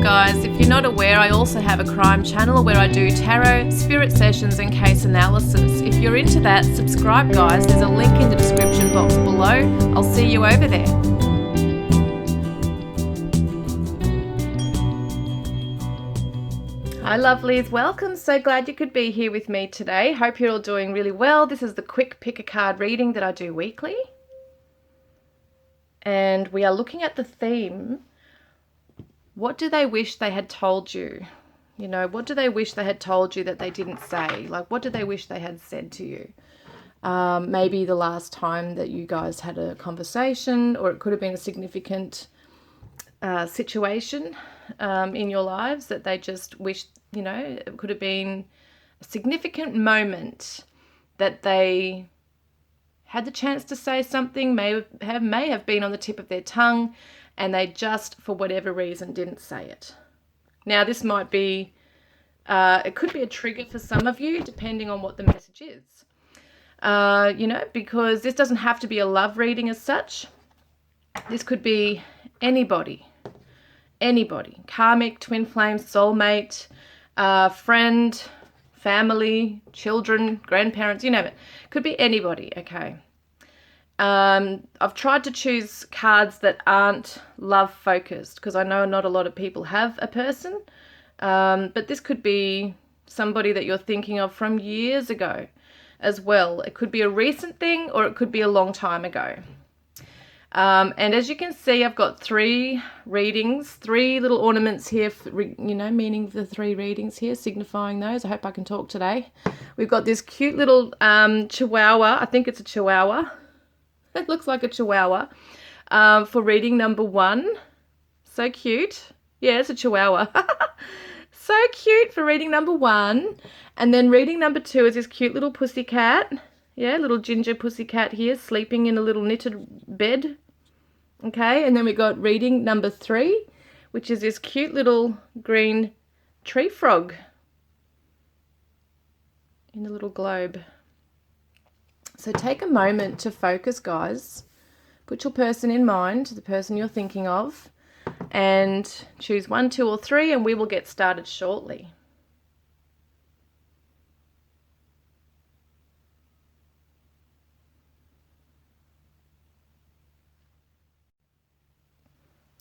guys. If you're not aware, I also have a crime channel where I do tarot, spirit sessions and case analysis. If you're into that, subscribe guys. There's a link in the description box below. I'll see you over there. Hi lovelies, welcome. So glad you could be here with me today. Hope you're all doing really well. This is the quick pick a card reading that I do weekly. And we are looking at the theme, what do they wish they had told you? You know, what do they wish they had told you that they didn't say? Like, what do they wish they had said to you? Maybe the last time that you guys had a conversation, or it could have been a significant situation in your lives that they just wished, you know, it could have been a significant moment that they had the chance to say something, may have been on the tip of their tongue, and they just, for whatever reason, didn't say it. Now, this might be, it could be a trigger for some of you, depending on what the message is. You know, because this doesn't have to be a love reading as such. This could be anybody, karmic, twin flame, soulmate, friend, family, children, grandparents, you name it. Could be anybody, okay. I've tried to choose cards that aren't love focused because I know not a lot of people have a person, but this could be somebody that you're thinking of from years ago as well. It could be a recent thing or it could be a long time ago. And as you can see, I've got 3 readings, 3 little ornaments here, you know, meaning the 3 readings here, signifying those. I hope I can talk today. We've got this cute little chihuahua. I think it's a chihuahua. It looks like a chihuahua for reading number 1. So cute. Yeah, it's a chihuahua. So cute for reading number 1. And then reading number 2 is this cute little pussycat. Yeah, little ginger pussycat here, sleeping in a little knitted bed. Okay, and then we got reading number 3, which is this cute little green tree frog in a little globe. So take a moment to focus, guys. Put your person in mind, the person you're thinking of, and choose 1, 2, or 3, and we will get started shortly.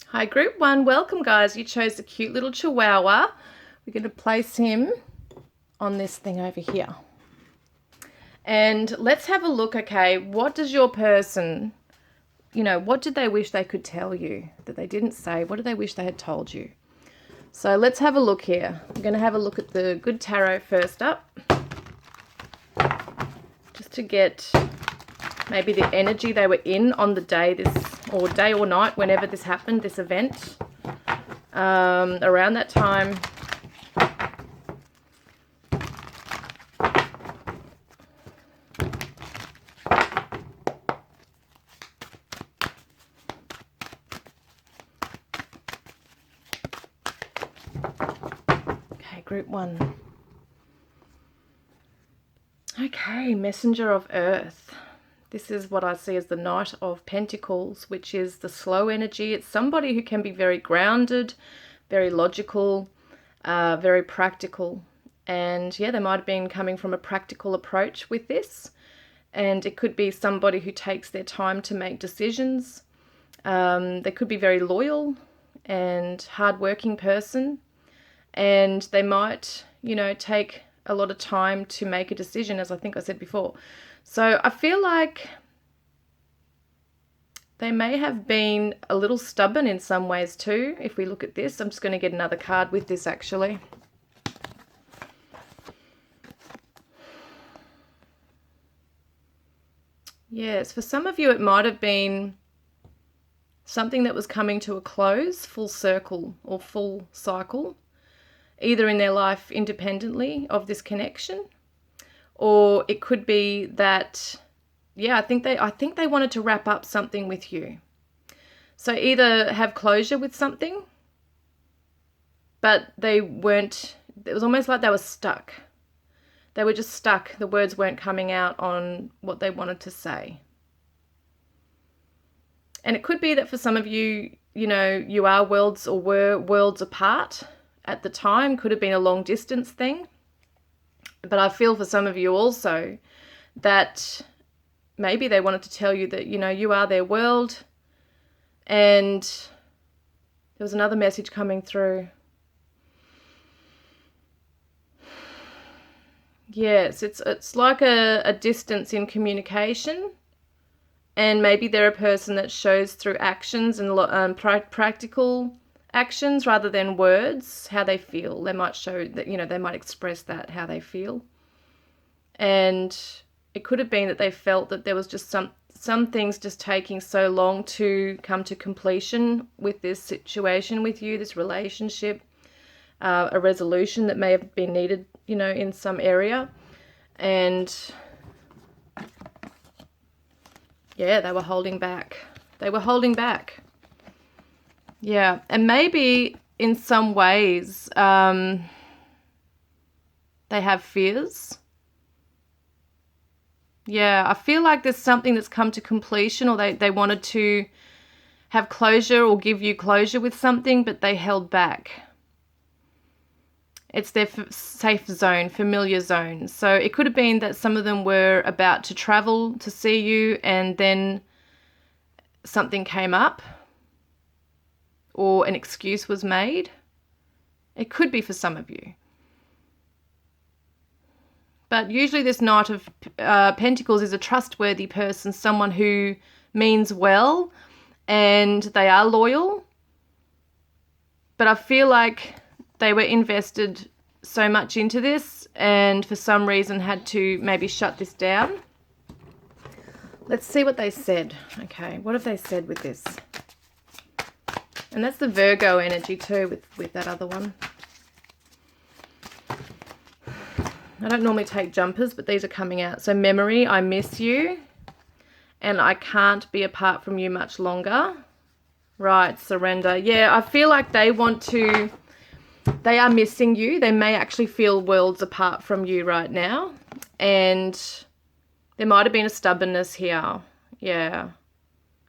Hi, group 1. Welcome, guys. You chose the cute little chihuahua. We're going to place him on this thing over here. And let's have a look, okay, what does your person, you know, what did they wish they could tell you that they didn't say? What do they wish they had told you? So let's have a look here. We're going to have a look at the good tarot first up, just to get maybe the energy they were in on the day day or night, whenever this happened, this event, around that time. Okay, group 1. Okay, Messenger of Earth. This is what I see as the Knight of Pentacles, which is the slow energy. It's somebody who can be very grounded, very logical, very practical. And yeah, they might have been coming from a practical approach with this. And it could be somebody who takes their time to make decisions. They could be very loyal and hardworking person. And they might, you know, take a lot of time to make a decision, as I think I said before. So I feel like they may have been a little stubborn in some ways too. If we look at this, I'm just going to get another card with this actually. Yes, for some of you it might have been something that was coming to a close, full circle or full cycle, either in their life independently of this connection, or it could be that, yeah, I think they wanted to wrap up something with you. So either have closure with something, but they weren't, it was almost like they were stuck. They were just stuck. The words weren't coming out on what they wanted to say. And it could be that for some of you, you know, you are worlds or were worlds apart at the time. Could have been a long distance thing. But I feel for some of you also that maybe they wanted to tell you that, you know, you are their world. And there was another message coming through. Yes, it's like a distance in communication. And maybe they're a person that shows through actions and practical actions rather than words how they feel. They might show that, you know, they might express that, how they feel. And it could have been that they felt that there was just some things just taking so long to come to completion with this situation with you, this relationship, a resolution that may have been needed, you know, in some area. And yeah, they were holding back. They were holding back. Yeah, and maybe in some ways they have fears. Yeah, I feel like there's something that's come to completion, or they wanted to have closure or give you closure with something, but they held back. It's their safe zone, familiar zone. So it could have been that some of them were about to travel to see you and then something came up or an excuse was made. It could be for some of you. But usually this Knight of Pentacles is a trustworthy person, someone who means well and they are loyal. But I feel like they were invested so much into this and for some reason had to maybe shut this down. Let's see what they said. Okay, what have they said with this? And that's the Virgo energy too with that other one. I don't normally take jumpers, but these are coming out. So memory, I miss you and I can't be apart from you much longer. Right, surrender. Yeah, I feel like they are missing you. They may actually feel worlds apart from you right now. And there might have been a stubbornness here. Yeah.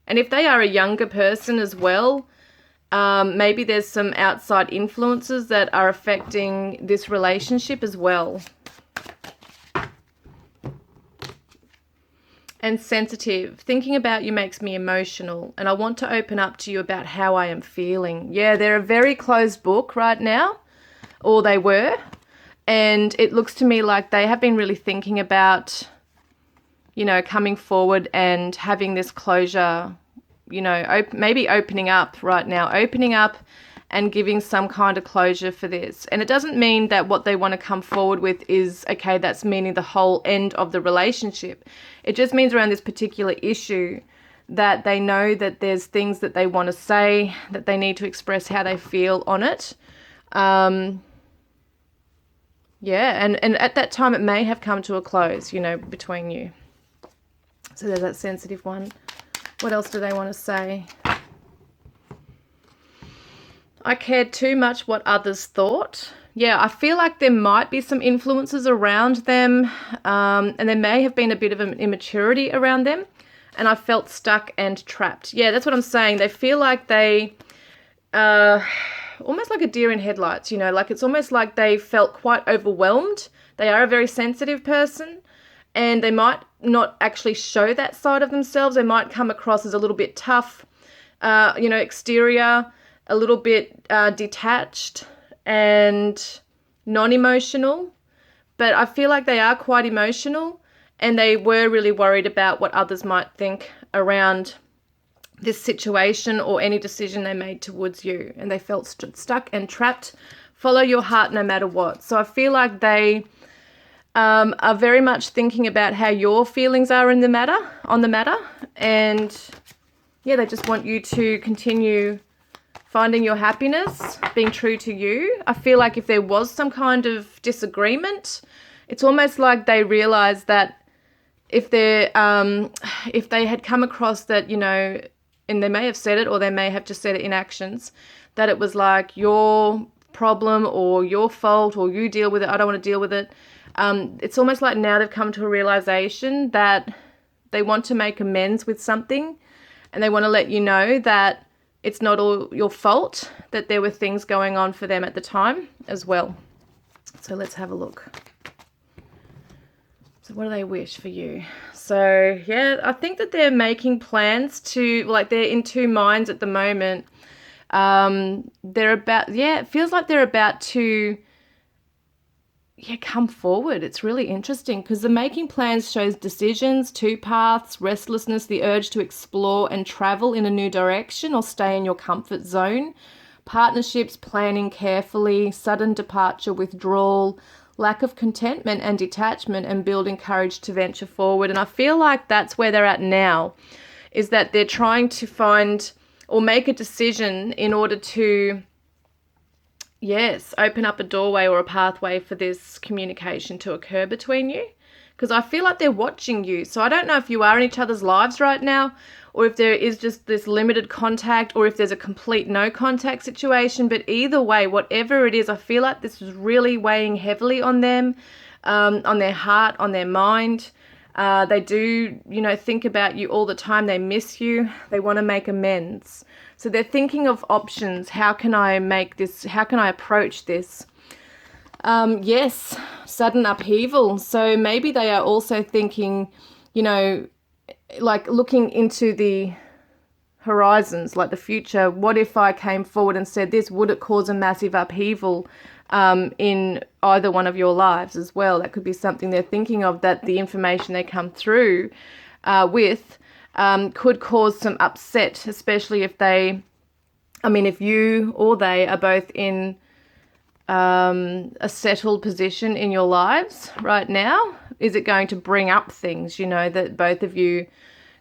And if they are a younger person as well, maybe there's some outside influences that are affecting this relationship as well. And sensitive. Thinking about you makes me emotional, and I want to open up to you about how I am feeling. Yeah, they're a very closed book right now, or they were, and it looks to me like they have been really thinking about, you know, coming forward and having this closure, you know, maybe opening up right now, opening up and giving some kind of closure for this. And it doesn't mean that what they want to come forward with is, okay, that's meaning the whole end of the relationship. It just means around this particular issue that they know that there's things that they want to say, that they need to express how they feel on it. Yeah, and at that time it may have come to a close, you know, between you. So there's that sensitive one. What else do they want to say? I cared too much what others thought. Yeah, I feel like there might be some influences around them, and there may have been a bit of an immaturity around them, and I felt stuck and trapped. Yeah, that's what I'm saying. They feel like they, almost like a deer in headlights, you know, like it's almost like they felt quite overwhelmed. They are a very sensitive person, and they might not actually show that side of themselves. They might come across as a little bit tough, you know, exterior, a little bit detached and non-emotional, but I feel like they are quite emotional, and they were really worried about what others might think around this situation or any decision they made towards you, and they felt stuck and trapped. Follow your heart no matter what. So I feel like they are very much thinking about how your feelings are on the matter, and yeah, they just want you to continue finding your happiness, being true to you. I feel like if there was some kind of disagreement, it's almost like they realized that if they had come across that, you know, and they may have said it or they may have just said it in actions, that it was like your problem or your fault or you deal with it, I don't want to deal with it. It's almost like now they've come to a realization that they want to make amends with something, and they want to let you know that it's not all your fault, that there were things going on for them at the time as well. So let's have a look. So what do they wish for you? So yeah, I think that they're making plans to, like, they're in two minds at the moment. They're about, it feels like they're about to come forward. It's really interesting because the making plans shows decisions, two paths, restlessness, the urge to explore and travel in a new direction or stay in your comfort zone, partnerships, planning carefully, sudden departure, withdrawal, lack of contentment and detachment, and building courage to venture forward. And I feel like that's where they're at now, is that they're trying to find or make a decision in order to, yes, open up a doorway or a pathway for this communication to occur between you. Because I feel like they're watching you. So I don't know if you are in each other's lives right now, or if there is just this limited contact, or if there's a complete no contact situation. But either way, whatever it is, I feel like this is really weighing heavily on them, on their heart, on their mind. They do, think about you all the time. They miss you. They want to make amends. So they're thinking of options. How can I make this? How can I approach this? Yes, sudden upheaval. So maybe they are also thinking, like looking into the horizons, like the future. What if I came forward and said this? Would it cause a massive upheaval in either one of your lives as well? That could be something they're thinking of, that the information they come through with could cause some upset, especially if if you or they are both in a settled position in your lives right now. Is it going to bring up things, that both of you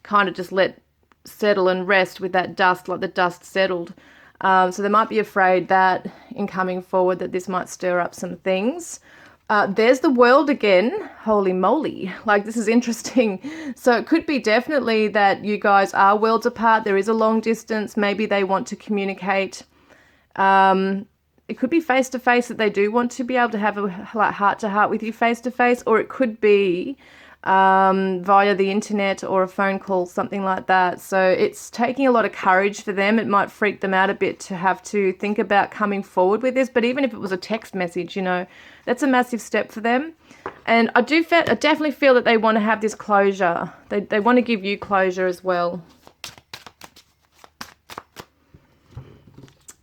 kind of just let settle and rest with that dust, like the dust settled? So they might be afraid that in coming forward that this might stir up some things. There's the World again. Holy moly. Like, this is interesting. So it could be definitely that you guys are worlds apart. There is a long distance. Maybe they want to communicate. It could be face-to-face, that they do want to be able to have a heart-to-heart with you face-to-face, or it could be via the internet or a phone call, something like that. So it's taking a lot of courage for them. It might freak them out a bit to have to think about coming forward with this, but even if it was a text message, that's a massive step for them. And I definitely feel that they want to have this closure. They want to give you closure as well.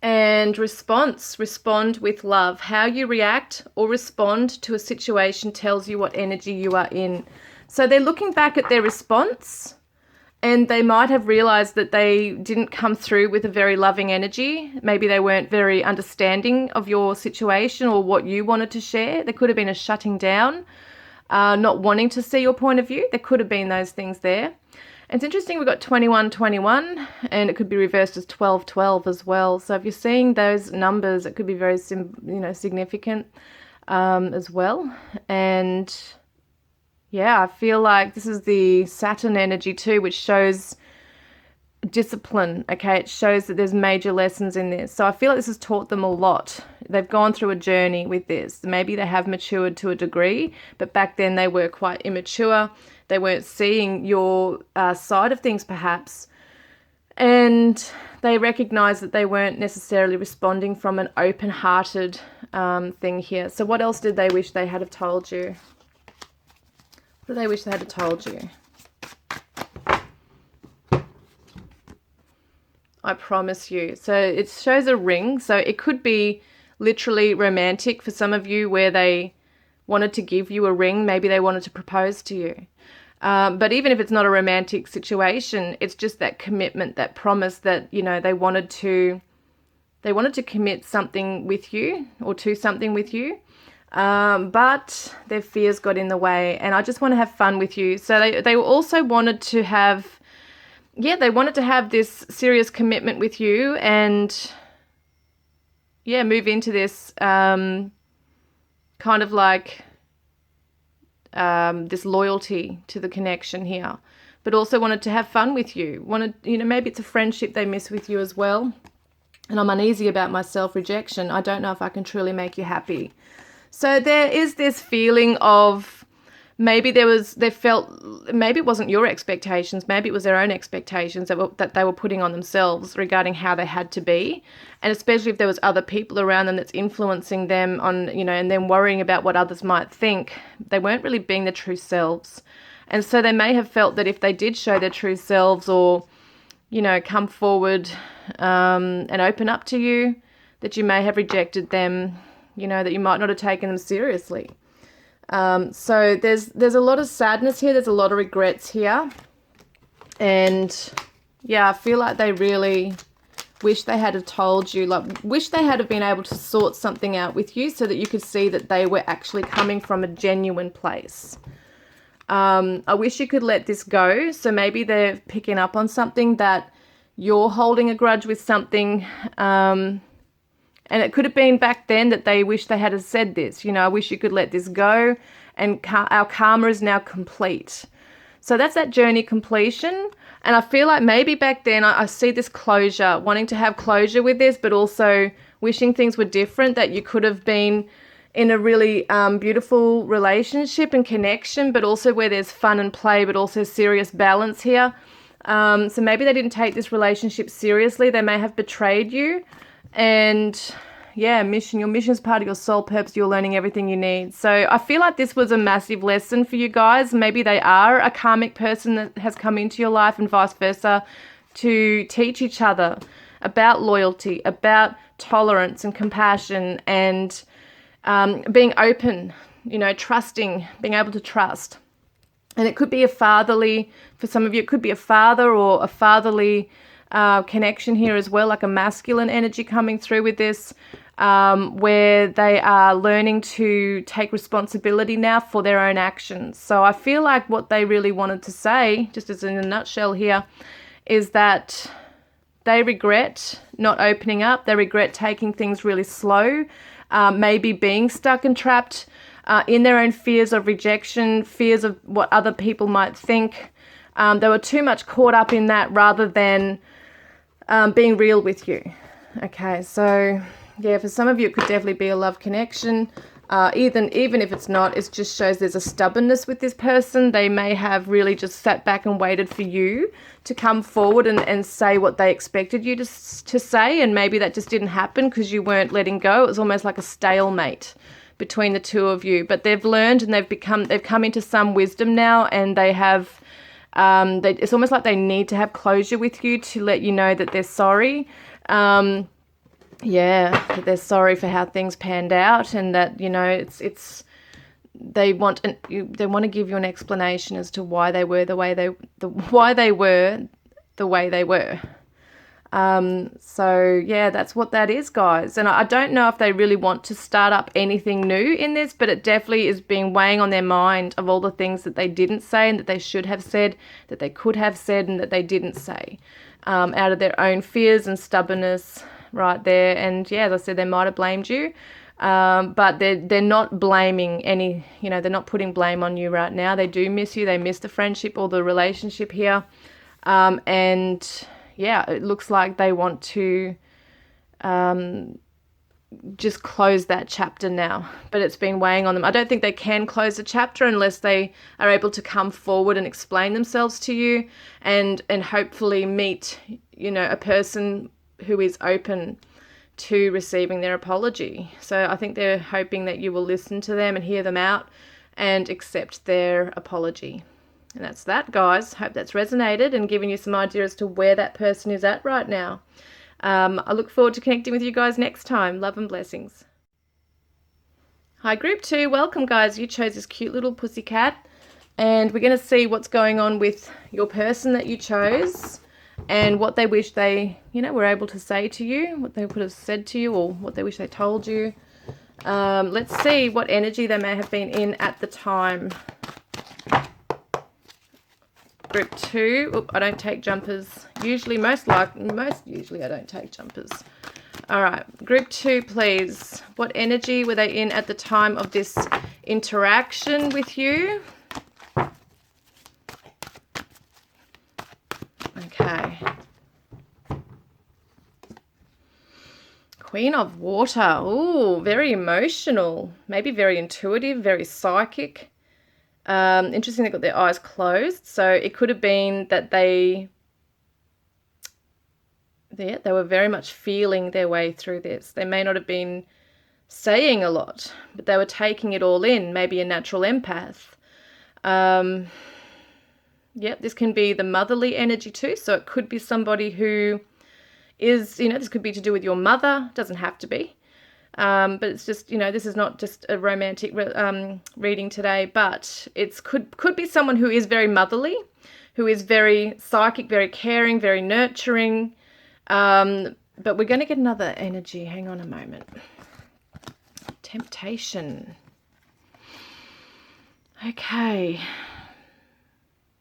And respond with love. How you react or respond to a situation tells you what energy you are in. So they're looking back at their response, and they might have realized that they didn't come through with a very loving energy. Maybe they weren't very understanding of your situation or what you wanted to share. There could have been a shutting down, not wanting to see your point of view. There could have been those things there. It's interesting, we've got 21-21, and it could be reversed as 12-12 as well. So if you're seeing those numbers, it could be very significant as well. And yeah, I feel like this is the Saturn energy too, which shows discipline. Okay, it shows that there's major lessons in this. So I feel like this has taught them a lot. They've gone through a journey with this. Maybe they have matured to a degree, but back then they were quite immature. They weren't seeing your side of things perhaps, and they recognized that they weren't necessarily responding from an open-hearted thing here. So what else did they wish they had have told you? What do they wish they had have told you? I promise you. So it shows a ring. So it could be literally romantic for some of you, where they wanted to give you a ring. Maybe they wanted to propose to you. But even if it's not a romantic situation, it's just that commitment, that promise that, they wanted to commit something with you or to something with you. But their fears got in the way, and I just want to have fun with you. So they also wanted to have, they wanted to have this serious commitment with you, and move into this kind of like this loyalty to the connection here, but also wanted to have fun with you. Maybe it's a friendship they miss with you as well. And I'm uneasy about my self-rejection. I don't know if I can truly make you happy. So there is this feeling of maybe maybe it wasn't your expectations, maybe it was their own expectations that they were putting on themselves regarding how they had to be. And especially if there was other people around them that's influencing them on, and then worrying about what others might think, they weren't really being their true selves. And so they may have felt that if they did show their true selves, or, come forward and open up to you, that you may have rejected them, that you might not have taken them seriously. So there's a lot of sadness here. There's a lot of regrets here. And yeah, I feel like they really wish they had have told you, wish they had have been able to sort something out with you so that you could see that they were actually coming from a genuine place. I wish you could let this go. So maybe they're picking up on something, that you're holding a grudge with something, and it could have been back then that they wish they had said this. I wish you could let this go, and our karma is now complete. So that's that journey completion. And I feel like maybe back then I see this closure, wanting to have closure with this, but also wishing things were different, that you could have been in a really beautiful relationship and connection, but also where there's fun and play, but also serious balance here. So maybe they didn't take this relationship seriously. They may have betrayed you. And yeah, your mission is part of your soul purpose. You're learning everything you need. So I feel like this was a massive lesson for you guys. Maybe they are a karmic person that has come into your life, and vice versa, to teach each other about loyalty, about tolerance and compassion, and being open, trusting, being able to trust. And it could be for some of you, it could be a father or a fatherly connection here as well, like a masculine energy coming through with this, where they are learning to take responsibility now for their own actions. So I feel like what they really wanted to say, just as in a nutshell here, is that they regret not opening up. They regret taking things really slow, maybe being stuck and trapped in their own fears of rejection, fears of what other people might think. They were too much caught up in that rather than being real with you. Okay, so yeah, for some of you it could definitely be a love connection. Even if it's not, it just shows there's a stubbornness with this person. They may have really just sat back and waited for you to come forward and say what they expected you to say, and maybe that just didn't happen because you weren't letting go. It was almost like a stalemate between the two of you. But they've learned, and they've come into some wisdom now, and they have it's almost like they need to have closure with you to let you know that they're sorry. That they're sorry for how things panned out, and that they want to give you an explanation as to why they were the way they were. So yeah, that's what that is, guys. And I don't know if they really want to start up anything new in this, but it definitely is being weighing on their mind of all the things that they didn't say and that they should have said, that they could have said and that they didn't say, out of their own fears and stubbornness right there. And yeah, as I said, they might have blamed you, but they're not blaming they're not putting blame on you right now. They do miss you. They miss the friendship or the relationship here. And yeah, it looks like they want to just close that chapter now, but it's been weighing on them. I don't think they can close the chapter unless they are able to come forward and explain themselves to you, and hopefully meet, a person who is open to receiving their apology. So I think they're hoping that you will listen to them and hear them out and accept their apology. And that's that, guys. Hope that's resonated and given you some idea as to where that person is at right now. I look forward to connecting with you guys next time. Love and blessings. Hi, Group 2. Welcome, guys. You chose this cute little pussycat. And we're going to see what's going on with your person that you chose and what they wish they, were able to say to you, what they could have said to you, or what they wish they told you. Let's see what energy they may have been in at the time. Group 2. I don't take jumpers. Usually I don't take jumpers. All right. Group 2, please. What energy were they in at the time of this interaction with you? Okay. Queen of Water. Ooh, very emotional. Maybe very intuitive, very psychic. Interesting, they got their eyes closed. So it could have been that they were very much feeling their way through this. They may not have been saying a lot, but they were taking it all in, maybe a natural empath. This can be the motherly energy too. So it could be somebody who is, this could be to do with your mother. Doesn't have to be. But it's just, this is not just a romantic reading today, but it could be someone who is very motherly, who is very psychic, very caring, very nurturing. But we're going to get another energy. Hang on a moment. Temptation. Okay.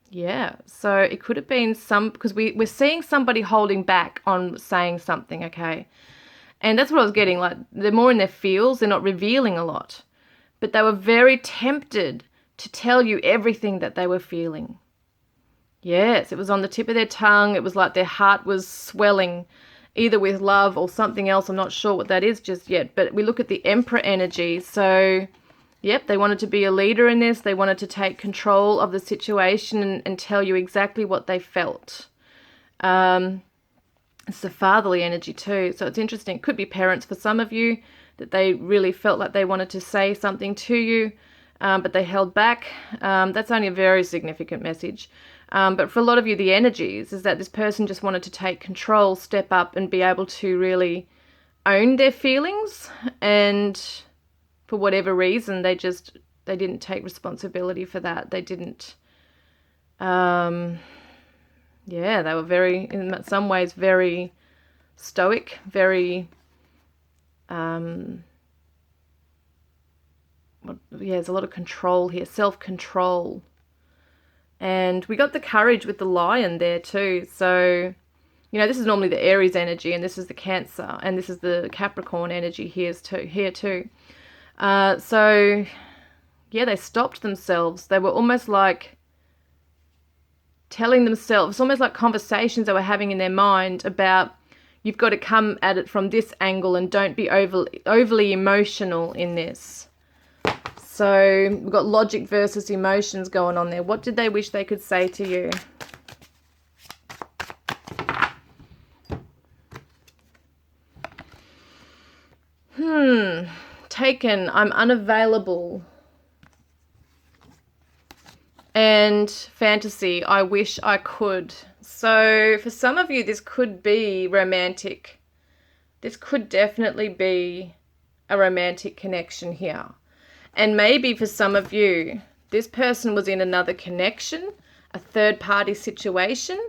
Yeah, so it could have been because we're seeing somebody holding back on saying something, okay? And that's what I was getting, like, they're more in their feels, they're not revealing a lot. But they were very tempted to tell you everything that they were feeling. Yes, it was on the tip of their tongue. It was like their heart was swelling, either with love or something else. I'm not sure what that is just yet. But we look at the Emperor energy. So, yep, they wanted to be a leader in this. They wanted to take control of the situation and tell you exactly what they felt. It's the fatherly energy too. So it's interesting. It could be parents for some of you, that they really felt like they wanted to say something to you, but they held back. That's only a very significant message. But for a lot of you, the energies is that this person just wanted to take control, step up, and be able to really own their feelings. And for whatever reason, they didn't take responsibility for that. They didn't. They were in some ways, very stoic, very. There's a lot of control here, self-control. And we got the courage with the lion there too. So, this is normally the Aries energy, and this is the Cancer, and this is the Capricorn energy here too. They stopped themselves. They were almost like telling themselves, almost like conversations they were having in their mind about, you've got to come at it from this angle and don't be overly emotional in this. So we've got logic versus emotions going on there. What did they wish they could say to you? Taken, I'm unavailable. And fantasy, I wish I could. So for some of you, this could be romantic. This could definitely be a romantic connection here. And maybe for some of you, this person was in another connection, a third-party situation,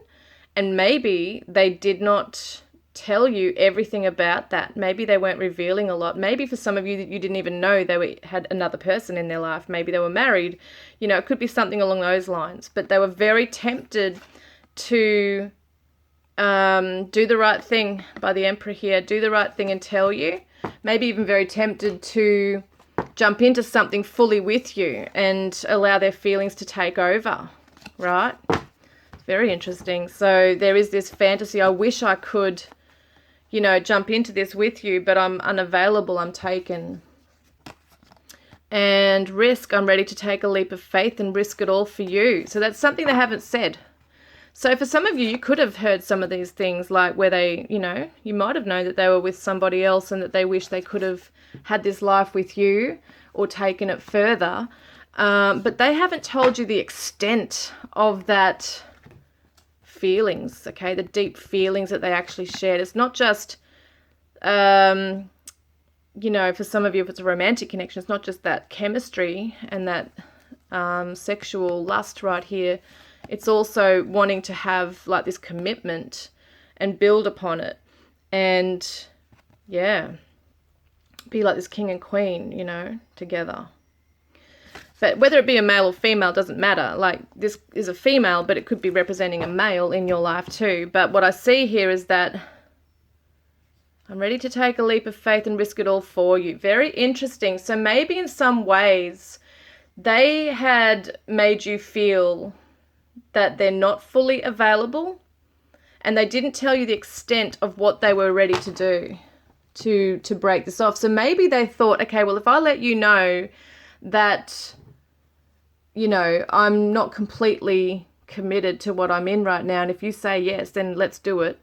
and maybe they did not tell you everything about that. Maybe they weren't revealing a lot. Maybe for some of you, you didn't even know they had another person in their life. Maybe they were married. It could be something along those lines. But they were very tempted to do the right thing by the Emperor here. Do the right thing and tell you. Maybe even very tempted to jump into something fully with you and allow their feelings to take over, right? Very interesting. So there is this fantasy, I wish I could, jump into this with you, but I'm unavailable, I'm taken. And risk, I'm ready to take a leap of faith and risk it all for you. So that's something they haven't said. So for some of you, you could have heard some of these things, like where they, you might have known that they were with somebody else and that they wish they could have had this life with you or taken it further. But they haven't told you the extent of that feelings, okay, the deep feelings that they actually shared. It's not just, for some of you, if it's a romantic connection, it's not just that chemistry and that sexual lust right here. It's also wanting to have like this commitment and build upon it and, be like this king and queen, together. But whether it be a male or female doesn't matter. Like, this is a female, but it could be representing a male in your life too. But what I see here is that I'm ready to take a leap of faith and risk it all for you. Very interesting. So maybe in some ways they had made you feel that they're not fully available, and they didn't tell you the extent of what they were ready to do to break this off. So maybe they thought, okay, well, if I let you know that, you know, I'm not completely committed to what I'm in right now, and if you say yes, then let's do it.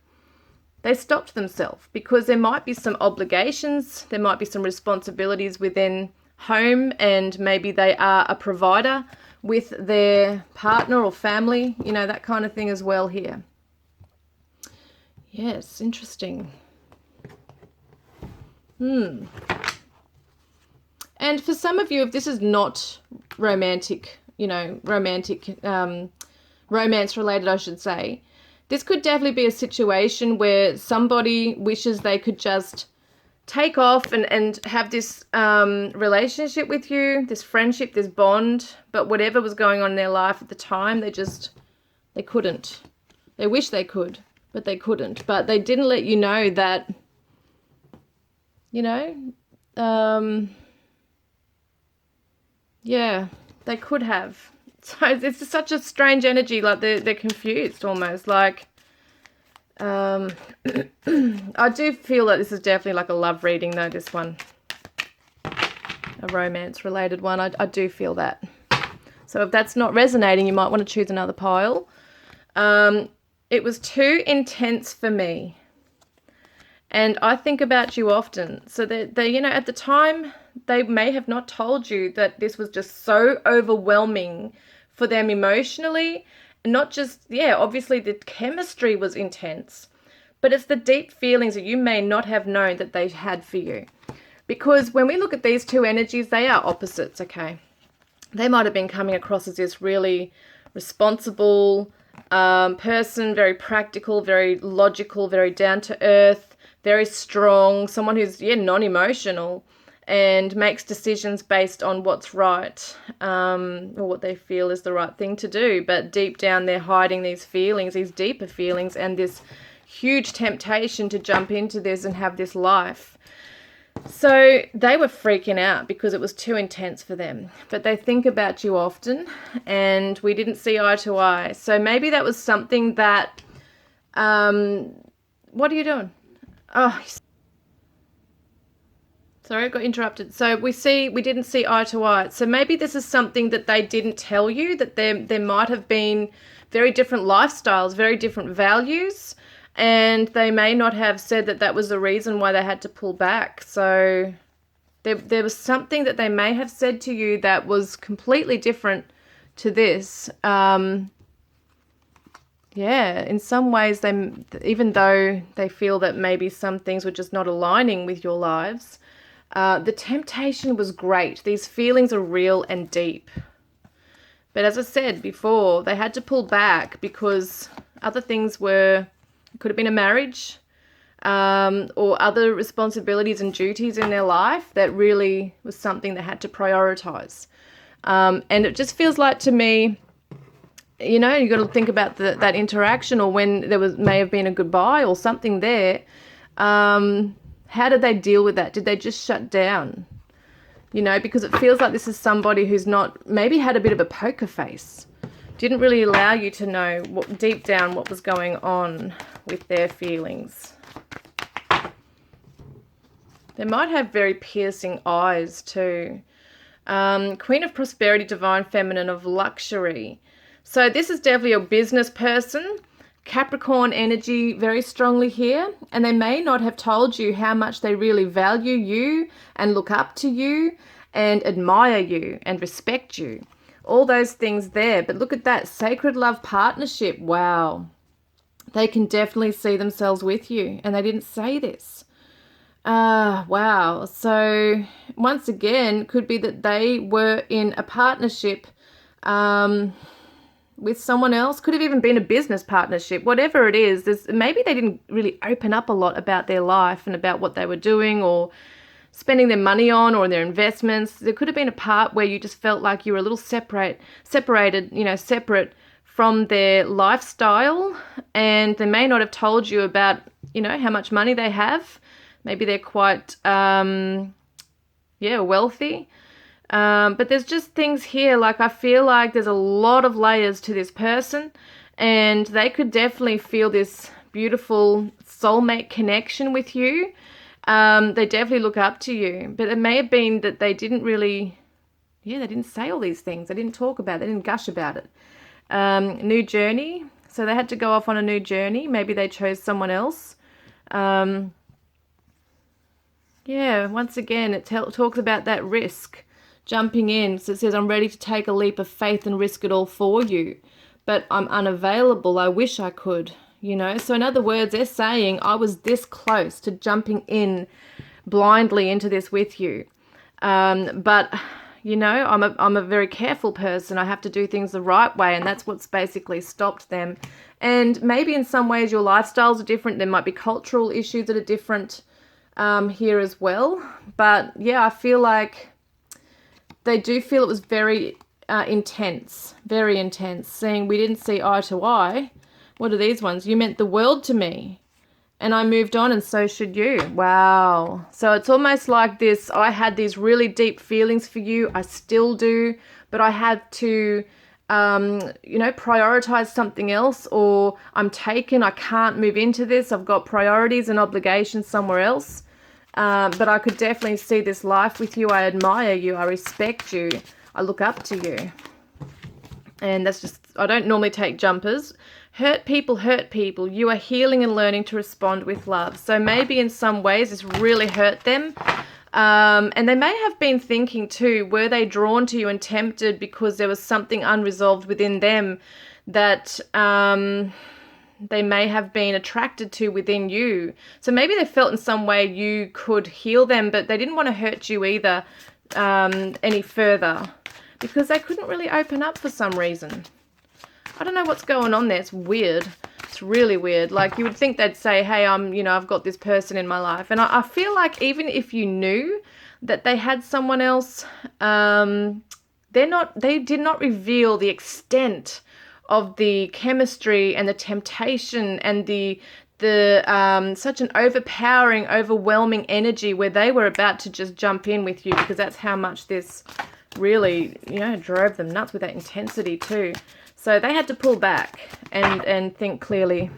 They stopped themselves because there might be some obligations, there might be some responsibilities within home, and maybe they are a provider with their partner or family, you know, that kind of thing as well here. Yes, interesting. And for some of you, if this is not romantic, you know, romance related, I should say, this could definitely be a situation where somebody wishes they could just take off and have this relationship with you, this friendship, this bond, but whatever was going on in their life at the time, they couldn't. They wish they could, but they couldn't. But they didn't let you know that, you know, yeah, they could have. So it's just such a strange energy, like they're confused almost, like, I do feel that this is definitely like a love reading though, this one. A romance related one, I do feel that. So if that's not resonating, you might want to choose another pile. It was too intense for me. And I think about you often. So they, you know, at the time, they may have not told you that this was just so overwhelming for them emotionally. And not just, yeah, obviously the chemistry was intense, but it's the deep feelings that you may not have known that they had for you. Because when we look at these two energies, they are opposites, okay? They might have been coming across as this really responsible person, very practical, very logical, very down to earth, very strong, someone who's, yeah, non-emotional and makes decisions based on what's right, or what they feel is the right thing to do. But deep down, they're hiding these feelings, these deeper feelings, and this huge temptation to jump into this and have this life. So they were freaking out because it was too intense for them. But they think about you often, and we didn't see eye to eye. So maybe that was something that, what are you doing? Oh, sorry, I got interrupted. So we didn't see eye to eye. So maybe this is something that they didn't tell you, that there might have been very different lifestyles, very different values, and they may not have said that that was the reason why they had to pull back. So there was something that they may have said to you that was completely different to this. Yeah, in some ways, even though they feel that maybe some things were just not aligning with your lives, the temptation was great. These feelings are real and deep. But as I said before, they had to pull back because other things could have been a marriage, or other responsibilities and duties in their life that really was something they had to prioritize. And it just feels like to me, you know, you got to think about that interaction, or when there may have been a goodbye or something there. How did they deal with that? Did they just shut down? You know, because it feels like this is somebody who's maybe had a bit of a poker face. Didn't really allow you to know deep down what was going on with their feelings. They might have very piercing eyes too. Queen of Prosperity, Divine Feminine of Luxury. So this is definitely a business person. Capricorn energy very strongly here, and they may not have told you how much they really value you and look up to you and admire you and respect you. All those things there. But look at that, sacred love partnership. Wow. They can definitely see themselves with you, and they didn't say this. Wow. So once again, could be that they were in a partnership with someone else. Could have even been a business partnership. Whatever it is, maybe they didn't really open up a lot about their life and about what they were doing or spending their money on or their investments. There could have been a part where you just felt like you were a little separated, you know, separate from their lifestyle, and they may not have told you about, you know, how much money they have. Maybe they're quite, wealthy. But there's just things here, like I feel like there's a lot of layers to this person, and they could definitely feel this beautiful soulmate connection with you. They definitely look up to you, but it may have been that they didn't really Yeah, they didn't say all these things. They didn't talk about it. They didn't gush about it. New journey. So they had to go off on a new journey. Maybe they chose someone else. Yeah, once again, it talks about that risk, jumping in. So it says, I'm ready to take a leap of faith and risk it all for you, but I'm unavailable. I wish I could, you know. So in other words, they're saying, I was this close to jumping in blindly into this with you. But, you know, I'm a very careful person. I have to do things the right way, and that's what's basically stopped them. And maybe in some ways your lifestyles are different. There might be cultural issues that are different here as well. But yeah, I feel like they do feel it was very intense, saying we didn't see eye to eye. What are these ones? You meant the world to me and I moved on, and so should you. Wow. So it's almost like this, I had these really deep feelings for you. I still do, but I had to you know, prioritize something else, or I'm taken, I can't move into this, I've got priorities and obligations somewhere else. But I could definitely see this life with you. I admire you, I respect you, I look up to you. And that's just, I don't normally take jumpers. Hurt people. You are healing and learning to respond with love. So maybe in some ways this really hurt them. And they may have been thinking too, were they drawn to you and tempted because there was something unresolved within them that they may have been attracted to within you. So maybe they felt in some way you could heal them, but they didn't want to hurt you either any further, because they couldn't really open up for some reason. I don't know what's going on there. It's weird. It's really weird. Like, you would think they'd say, hey, I've got this person in my life. And I feel like even if you knew that they had someone else, they did not reveal the extent of the chemistry and the temptation and the such an overpowering, overwhelming energy where they were about to just jump in with you, because that's how much this really, you know, drove them nuts with that intensity too. So they had to pull back and think clearly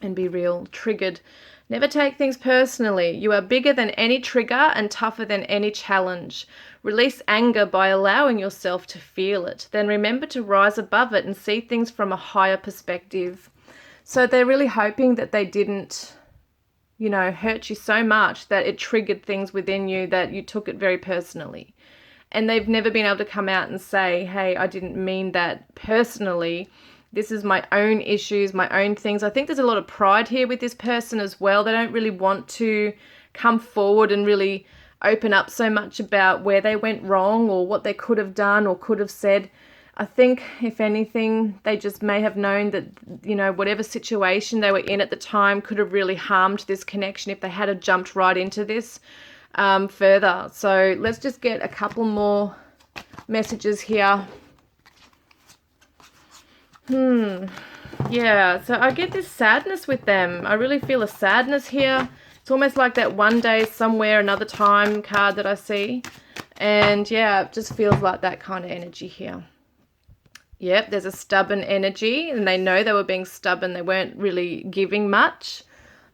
and be real. Triggered. Never take things personally. You are bigger than any trigger and tougher than any challenge. Release anger by allowing yourself to feel it. Then remember to rise above it and see things from a higher perspective. So they're really hoping that they didn't, you know, hurt you so much that it triggered things within you that you took it very personally. And they've never been able to come out and say, hey, I didn't mean that personally. This is my own issues, my own things. I think there's a lot of pride here with this person as well. They don't really want to come forward and really open up so much about where they went wrong or what they could have done or could have said. I think, if anything, they just may have known that, you know, whatever situation they were in at the time could have really harmed this connection if they had jumped right into this further. So let's just get a couple more messages here. Yeah, so I get this sadness with them. I really feel a sadness here. It's almost like that one day, somewhere, another time card that I see. And yeah, it just feels like that kind of energy here. Yep, there's a stubborn energy, and they know they were being stubborn. They weren't really giving much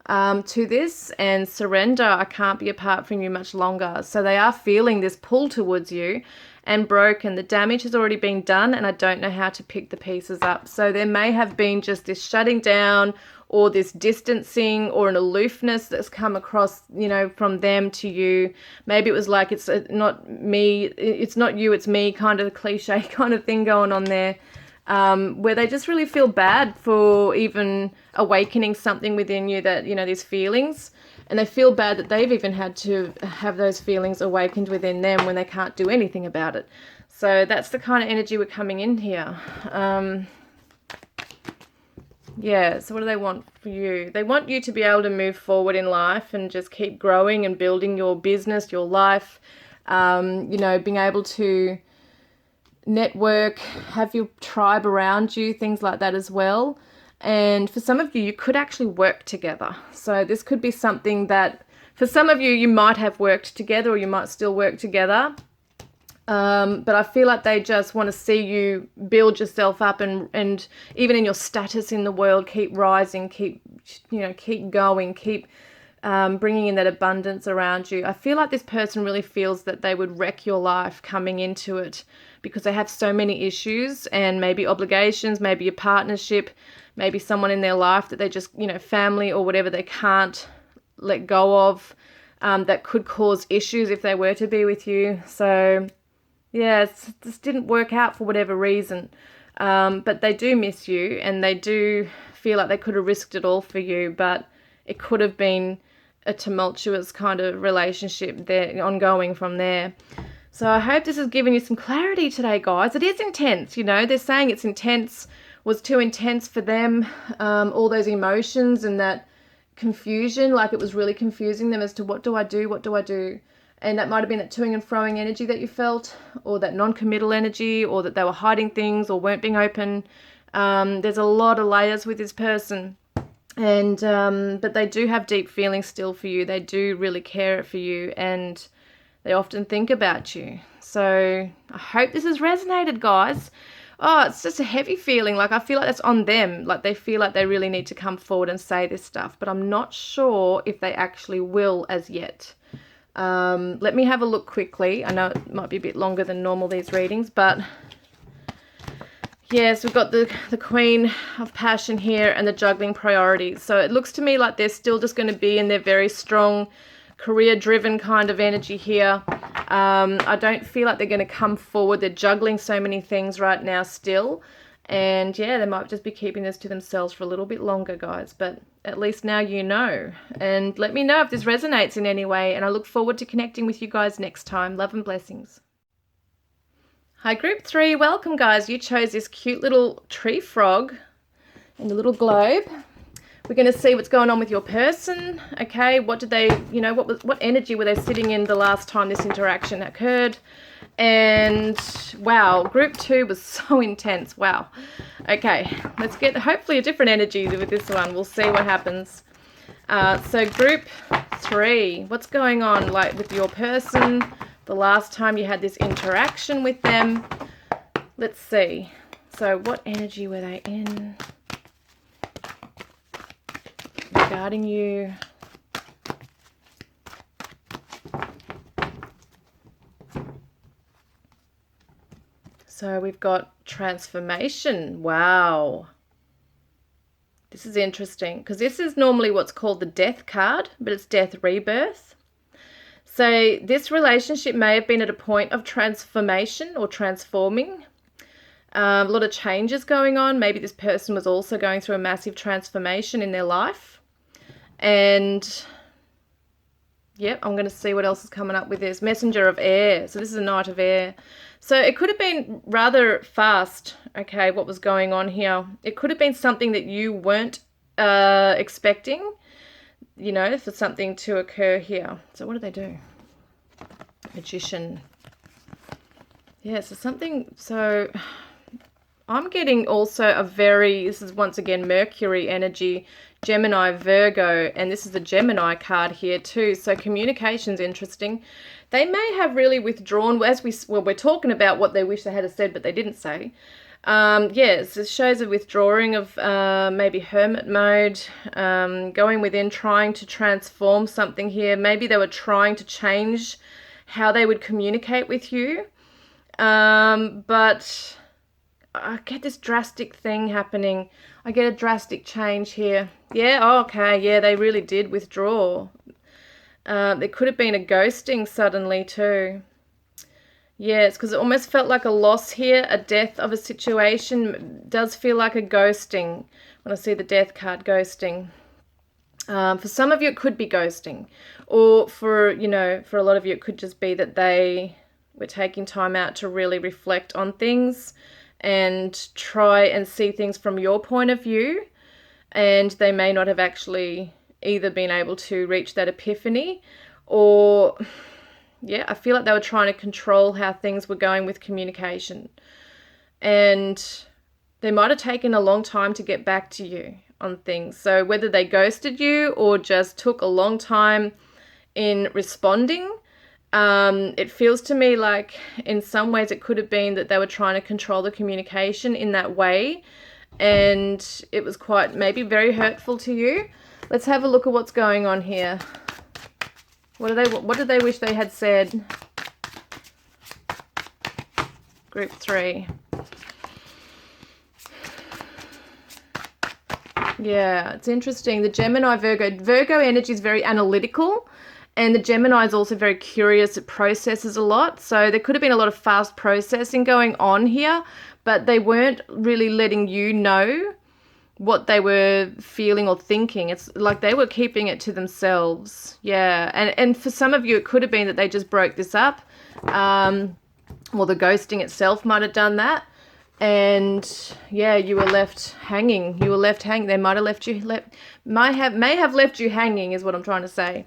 to this. And surrender, I can't be apart from you much longer. So they are feeling this pull towards you, and broken. The damage has already been done, and I don't know how to pick the pieces up. So there may have been just this shutting down or this distancing or an aloofness that's come across, you know, from them to you. Maybe it was like, it's not me, it's not you, it's me, kind of cliche kind of thing going on there, where they just really feel bad for even awakening something within you that, you know, these feelings. And they feel bad that they've even had to have those feelings awakened within them when they can't do anything about it. So that's the kind of energy we're coming in here. Yeah, so what do they want for you? They want you to be able to move forward in life and just keep growing and building your business, your life, you know, being able to network, have your tribe around you, things like that as well. And for some of you, you could actually work together. So this could be something that, for some of you, you might have worked together, or you might still work together. But I feel like they just want to see you build yourself up, and even in your status in the world, keep rising, keep going, keep bringing in that abundance around you. I feel like this person really feels that they would wreck your life coming into it because they have so many issues and maybe obligations, maybe a partnership, maybe someone in their life that they just, family or whatever, they can't let go of, that could cause issues if they were to be with you. So yeah, this didn't work out for whatever reason. But they do miss you and they do feel like they could have risked it all for you, but it could have been a tumultuous kind of relationship there, ongoing from there. So I hope this has given you some clarity today, guys. It is intense, they're saying it's intense, was too intense for them, all those emotions and that confusion, like it was really confusing them as to what do I do? And that might have been that toing and froing energy that you felt, or that non-committal energy, or that they were hiding things or weren't being open. There's a lot of layers with this person. And but they do have deep feelings still for you. They do really care for you, and they often think about you. So I hope this has resonated, guys. Oh, it's just a heavy feeling. Like I feel like that's on them. Like they feel like they really need to come forward and say this stuff, but I'm not sure if they actually will as yet. Let me have a look quickly. I know it might be a bit longer than normal, these readings, but yes, we've got the Queen of Passion here and the juggling priorities. So it looks to me like they're still just going to be in their very strong career-driven kind of energy here. I don't feel like they're going to come forward. They're juggling so many things right now still. And yeah, they might just be keeping this to themselves for a little bit longer, guys. But at least now you know. And let me know if this resonates in any way. And I look forward to connecting with you guys next time. Love and blessings. Hi, Group 3. Welcome, guys. You chose this cute little tree frog in the little globe. We're going to see what's going on with your person. Okay, what did they, what energy were they sitting in the last time this interaction occurred? And wow, Group 2 was so intense. Wow. Okay, let's get hopefully a different energy with this one. We'll see what happens. So Group 3, what's going on like with your person the last time you had this interaction with them? Let's see. So what energy were they in regarding you? So we've got transformation. Wow. This is interesting because this is normally what's called the death card, but it's death rebirth. So this relationship may have been at a point of transformation or transforming. A lot of changes going on. Maybe this person was also going through a massive transformation in their life. And yep, I'm going to see what else is coming up with this. Messenger of air. So this is a Knight of air. So it could have been rather fast, okay, what was going on here. It could have been something that you weren't expecting, for something to occur here. So what do they do? Magician. Yeah, so I'm getting also this is once again Mercury energy, Gemini, Virgo, and this is the Gemini card here too. So communication's interesting. They may have really withdrawn, we're talking about what they wish they had said, but they didn't say. Yes, it shows a withdrawing of maybe hermit mode, going within, trying to transform something here. Maybe they were trying to change how they would communicate with you. But I get this drastic thing happening. I get a drastic change here. Yeah, okay, yeah, they really did withdraw. There could have been a ghosting suddenly too. Yes, because it almost felt like a loss here, a death of a situation. It does feel like a ghosting when I see the death card, ghosting. For some of you, it could be ghosting. Or for a lot of you, it could just be that they were taking time out to really reflect on things and try and see things from your point of view. And they may not have actually either been able to reach that epiphany, or I feel like they were trying to control how things were going with communication. And they might have taken a long time to get back to you on things. So whether they ghosted you or just took a long time in responding, it feels to me like in some ways it could have been that they were trying to control the communication in that way. And it was quite maybe very hurtful to you. Let's have a look at what's going on here. What did they wish they had said? Group 3. Yeah, it's interesting. The Gemini, Virgo energy is very analytical, and the Gemini is also very curious. It processes a lot. So there could have been a lot of fast processing going on here, but they weren't really letting you know what they were feeling or thinking. It's like they were keeping it to themselves. Yeah, and for some of you, it could have been that they just broke this up. Well, the ghosting itself might have done that. And yeah, you were left hanging. You were left hanging. They might have left you, may have left you hanging is what I'm trying to say.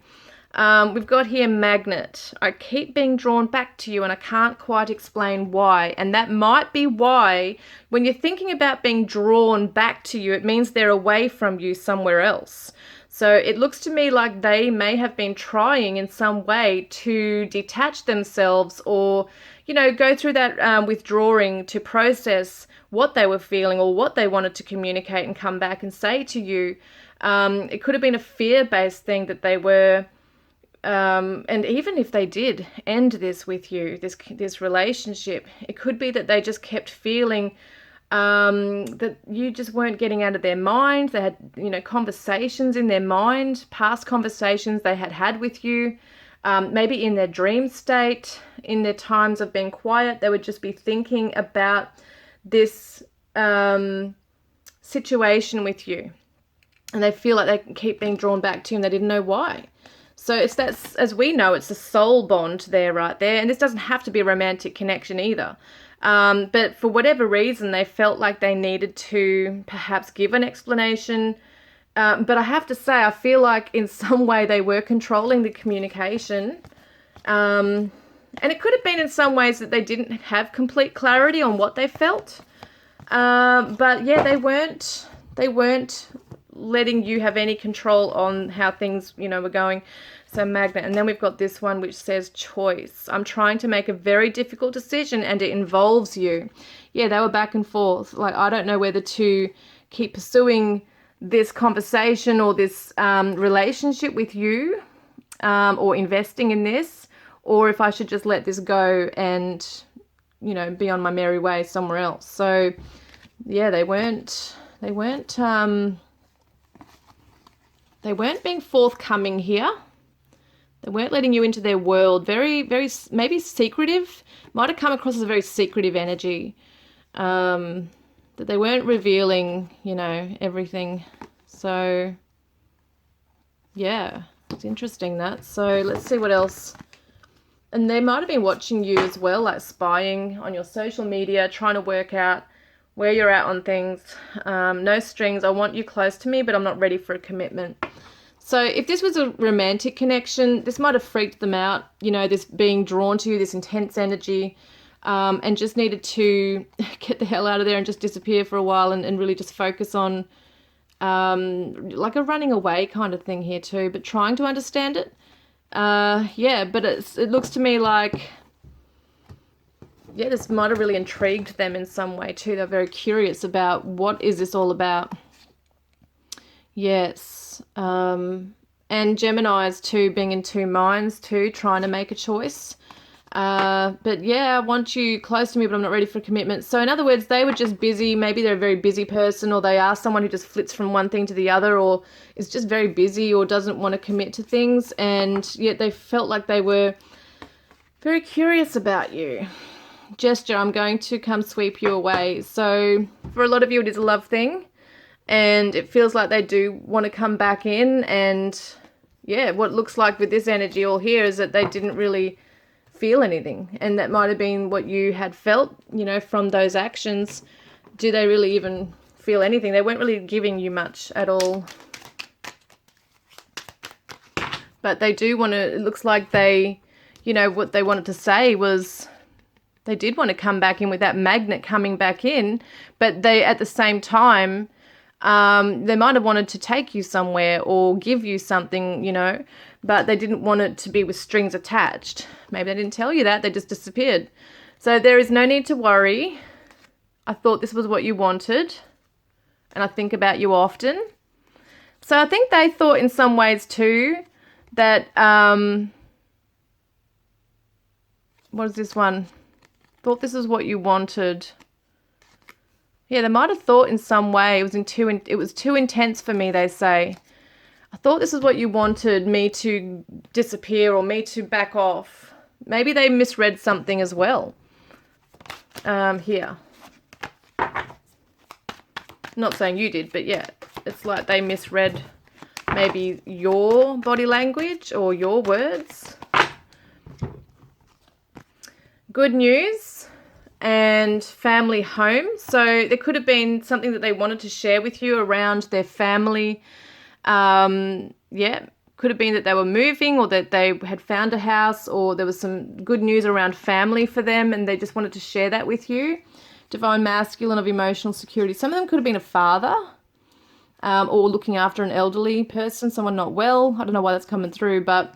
We've got here magnet. I keep being drawn back to you and I can't quite explain why. And that might be why when you're thinking about being drawn back to you, it means they're away from you somewhere else. So it looks to me like they may have been trying in some way to detach themselves or, you know, go through that withdrawing to process what they were feeling or what they wanted to communicate and come back and say to you. It could have been a fear-based thing that they were, and even if they did end this with you, this relationship, it could be that they just kept feeling that you just weren't getting out of their mind. They had, you know, conversations in their mind, past conversations they had with you. Maybe in their dream state, in their times of being quiet, they would just be thinking about this situation with you. And they feel like they keep being drawn back to you and they didn't know why. So it's that's, as we know, it's a soul bond there, right there. And this doesn't have to be a romantic connection either. But for whatever reason, they felt like they needed to perhaps give an explanation. But I have to say, I feel like in some way they were controlling the communication. And it could have been in some ways that they didn't have complete clarity on what they felt. But yeah, they weren't letting you have any control on how things, you know, were going. So magnet. And then we've got this one which says choice. I'm trying to make a very difficult decision and it involves you. Yeah, they were back and forth. Like, I don't know whether to keep pursuing this conversation or this relationship with you, or investing in this, or if I should just let this go and, you know, be on my merry way somewhere else. So yeah, they weren't being forthcoming here. They weren't letting you into their world. Very, very, maybe secretive. Might have come across as a very secretive energy. That they weren't revealing, you know, everything. So, yeah, it's interesting that. So let's see what else. And they might have been watching you as well, like spying on your social media, trying to work out where you're at on things. No strings. I want you close to me, but I'm not ready for a commitment. So if this was a romantic connection, this might have freaked them out, you know, this being drawn to you, this intense energy, and just needed to get the hell out of there and just disappear for a while and really just focus on like a running away kind of thing here too, but trying to understand it. Yeah, but it looks to me like, yeah, this might have really intrigued them in some way too. They're very curious about what is this all about. Yes. And Geminis too, being in two minds too, trying to make a choice. But yeah, I want you close to me, but I'm not ready for commitment. So in other words, they were just busy. Maybe they're a very busy person, or they are someone who just flits from one thing to the other, or is just very busy or doesn't want to commit to things. And yet they felt like they were very curious about you. Gesture, I'm going to come sweep you away. So for a lot of you, it is a love thing. And it feels like they do want to come back in. And yeah, what looks like with this energy all here is that they didn't really feel anything. And that might have been what you had felt, you know, from those actions. Do they really even feel anything? They weren't really giving you much at all. But they do want to, it looks like they, you know, what they wanted to say was they did want to come back in with that magnet coming back in. But they, at the same time, they might have wanted to take you somewhere or give you something, you know, but they didn't want it to be with strings attached. Maybe they didn't tell you that. They just disappeared. So there is no need to worry. I thought this was what you wanted, and I think about you often. So I think they thought in some ways too that, what is this one? Thought this is what you wanted. Yeah, they might have thought in some way it was too intense for me, they say. I thought this is what you wanted, me to disappear or me to back off. Maybe they misread something as well. Here. Not saying you did, but yeah, it's like they misread maybe your body language or your words. Good news and family home. So there could have been something that they wanted to share with you around their family. Yeah, could have been that they were moving or that they had found a house or there was some good news around family for them and they just wanted to share that with you. Divine masculine of emotional security. Some of them could have been a father or looking after an elderly person, someone not well. I don't know why that's coming through, but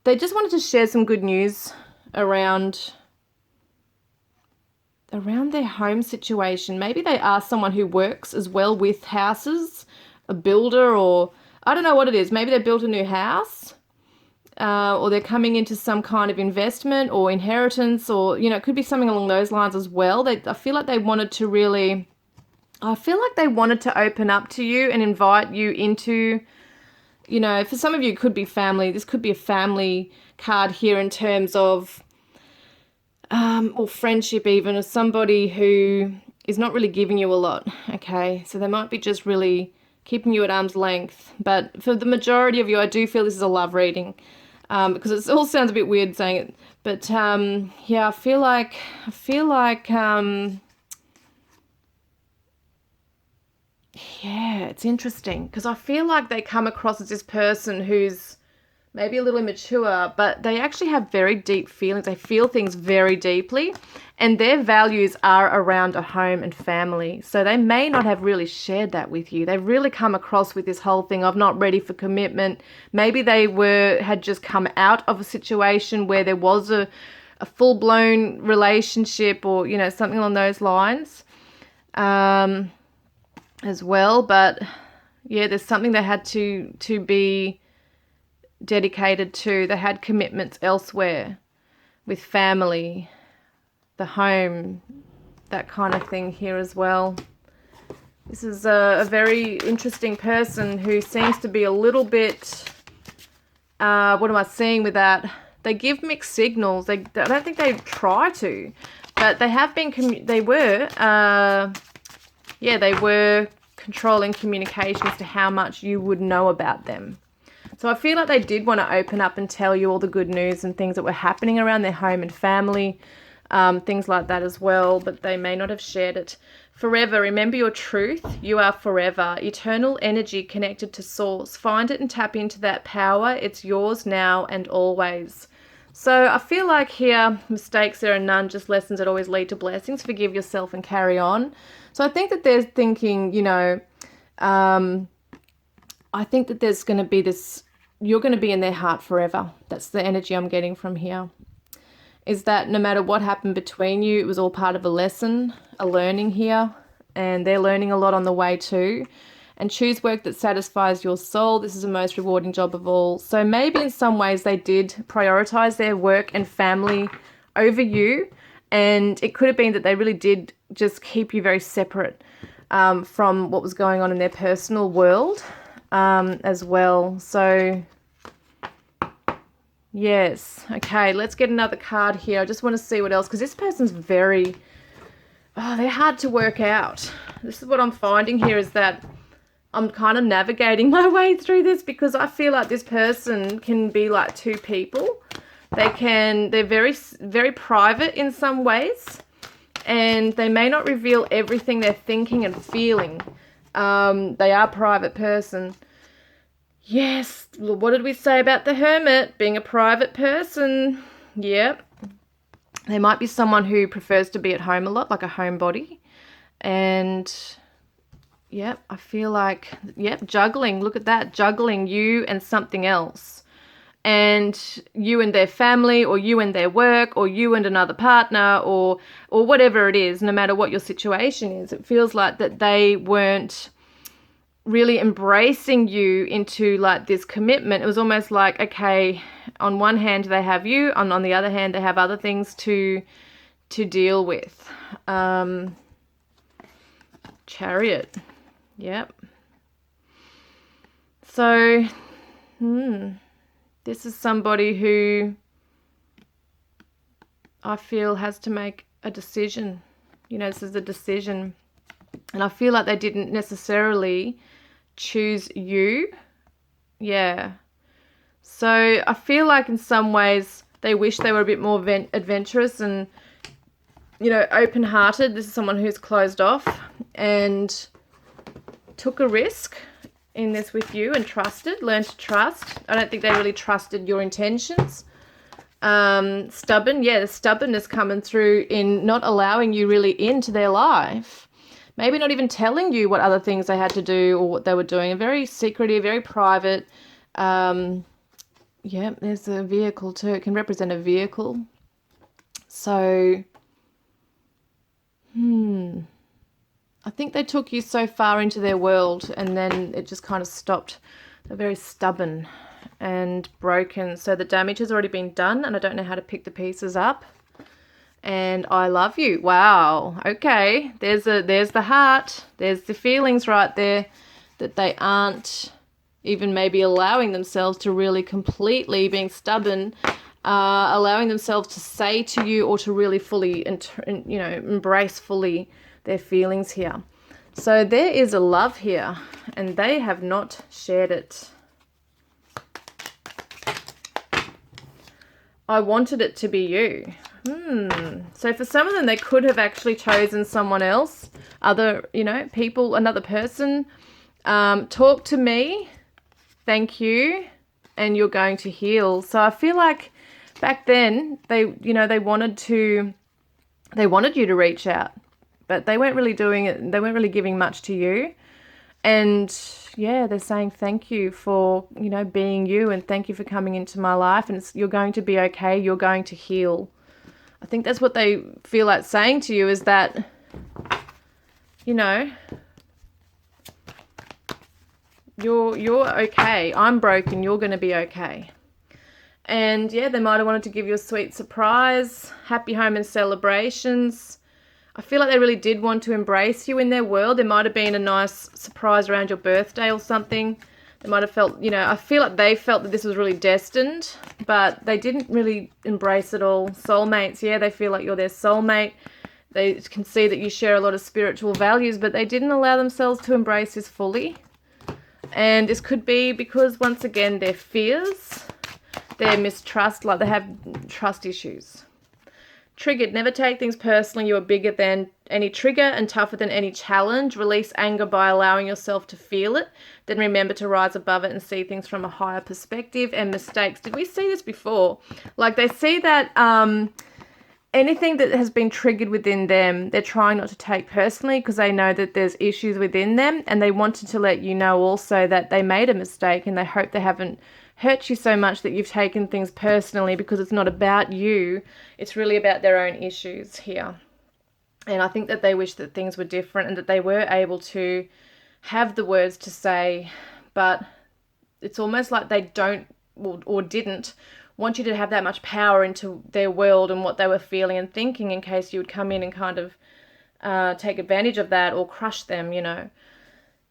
they just wanted to share some good news around their home situation. Maybe they are someone who works as well with houses, a builder, or I don't know what it is. Maybe they built a new house or they're coming into some kind of investment or inheritance or, you know, it could be something along those lines as well. I feel like they wanted to open up to you and invite you into, you know, for some of you it could be family. This could be a family card here in terms of or friendship even, or somebody who is not really giving you a lot, okay? So they might be just really keeping you at arm's length. But for the majority of you, I do feel this is a love reading because it all sounds a bit weird saying it. But yeah, I feel like yeah, it's interesting because I feel like they come across as this person who's maybe a little immature, but they actually have very deep feelings. They feel things very deeply, and their values are around a home and family. So they may not have really shared that with you. They've really come across with this whole thing of not ready for commitment. Maybe they had just come out of a situation where there was a full-blown relationship or, you know, something along those lines as well. But yeah, there's something they had to be dedicated to. They had commitments elsewhere with family, the home, that kind of thing here as well. This is a very interesting person who seems to be a little bit, what am I seeing with that? They give mixed signals. I don't think they try to, but they have been, they were controlling communication as to how much you would know about them. So I feel like they did want to open up and tell you all the good news and things that were happening around their home and family, things like that as well, but they may not have shared it. Forever, remember your truth. You are forever. Eternal energy connected to source. Find it and tap into that power. It's yours now and always. So I feel like here, mistakes there are none, just lessons that always lead to blessings. Forgive yourself and carry on. So I think that they're thinking, you know, I think that there's going to be this, you're going to be in their heart forever. That's the energy I'm getting from here. Is that no matter what happened between you, it was all part of a lesson, a learning here, and they're learning a lot on the way too. And choose work that satisfies your soul. This is the most rewarding job of all. So maybe in some ways they did prioritize their work and family over you, and it could have been that they really did just keep you very separate from what was going on in their personal world as well. So yes, okay, let's get another card here. I just want to see what else, because this person's very, they're hard to work out. This is what I'm finding here, is that I'm kind of navigating my way through this, because I feel like this person can be like two people. They're very, very private in some ways, and they may not reveal everything they're thinking and feeling. They are a private person. Yes, what did we say about the hermit being a private person? Yep. They might be someone who prefers to be at home a lot, like a homebody. And yep, I feel like, yep, juggling. Look at that, juggling you and something else. And you and their family, or you and their work, or you and another partner, or whatever it is, no matter what your situation is. It feels like that they weren't really embracing you into like this commitment. It was almost like, okay, on one hand they have you, and on the other hand they have other things to deal with. Chariot. Yep. So, this is somebody who I feel has to make a decision. You know, this is a decision. And I feel like they didn't necessarily choose you. Yeah. So I feel like in some ways they wish they were a bit more adventurous and, you know, open-hearted. This is someone who's closed off and took a risk in this with you and trusted, learned to trust. I don't think they really trusted your intentions. Stubborn. Yeah, the stubbornness coming through in not allowing you really into their life. Maybe not even telling you what other things they had to do or what they were doing. Very secretive, very private. Yeah, there's a vehicle too. It can represent a vehicle. So, I think they took you so far into their world and then it just kind of stopped. They're very stubborn and broken. So the damage has already been done and I don't know how to pick the pieces up. And I love you. Wow. Okay. There's the heart. There's the feelings right there that they aren't even maybe allowing themselves to really completely being stubborn, allowing themselves to say to you or to really fully, embrace fully their feelings here. So there is a love here and they have not shared it. I wanted it to be you. So for some of them, they could have actually chosen someone else, other, people, another person. Talk to me, thank you, and you're going to heal. So I feel like back then they wanted you to reach out, but they weren't really doing it. They weren't really giving much to you. And yeah, they're saying thank you for, being you and thank you for coming into my life and you're going to be okay. You're going to heal. I think that's what they feel like saying to you is that, you're okay. I'm broken. You're going to be okay. And yeah, they might have wanted to give you a sweet surprise, happy home and celebrations. I feel like they really did want to embrace you in their world. There might have been a nice surprise around your birthday or something. They might have felt, I feel like they felt that this was really destined, but they didn't really embrace it all. Soulmates, yeah, they feel like you're their soulmate. They can see that you share a lot of spiritual values, but they didn't allow themselves to embrace this fully. And this could be because, once again, their fears, their mistrust, like they have trust issues. Triggered. Never take things personally. You are bigger than any trigger and tougher than any challenge. Release anger by allowing yourself to feel it. Then remember to rise above it and see things from a higher perspective. And mistakes. Did we see this before? Like they see that anything that has been triggered within them, they're trying not to take personally because they know that there's issues within them. And they wanted to let you know also that they made a mistake and they hope they haven't hurt you so much that you've taken things personally because it's not about you. It's really about their own issues here. And I think that they wish that things were different and that they were able to have the words to say, but it's almost like they don't or didn't want you to have that much power into their world and what they were feeling and thinking in case you would come in and kind of take advantage of that or crush them,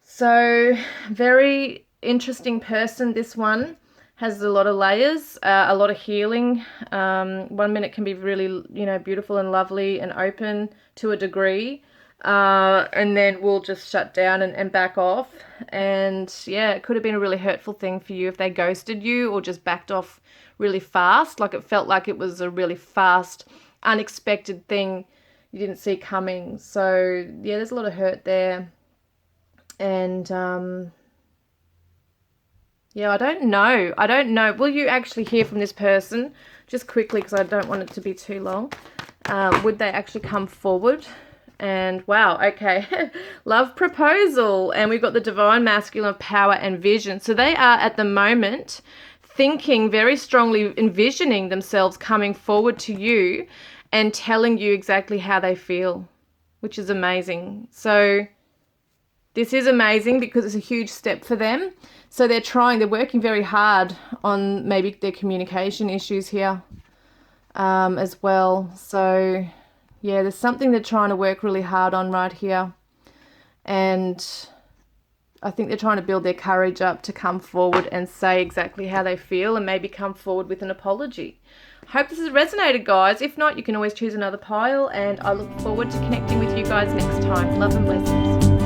So very interesting person, this one. Has a lot of layers, a lot of healing. 1 minute can be really, beautiful and lovely and open to a degree. And then we'll just shut down and back off. And yeah, it could have been a really hurtful thing for you if they ghosted you or just backed off really fast. Like it felt like it was a really fast, unexpected thing you didn't see coming. So yeah, there's a lot of hurt there. And yeah, I don't know. Will you actually hear from this person? Just quickly, because I don't want it to be too long. Would they actually come forward? And wow, okay. Love proposal. And we've got the divine masculine of power and vision. So they are at the moment thinking very strongly, envisioning themselves coming forward to you and telling you exactly how they feel, which is amazing. So This is amazing because it's a huge step for them. So they're working very hard on maybe their communication issues here as well. So yeah, there's something they're trying to work really hard on right here. And I think they're trying to build their courage up to come forward and say exactly how they feel and maybe come forward with an apology. Hope this has resonated, guys. If not, you can always choose another pile, and I look forward to connecting with you guys next time. Love and blessings.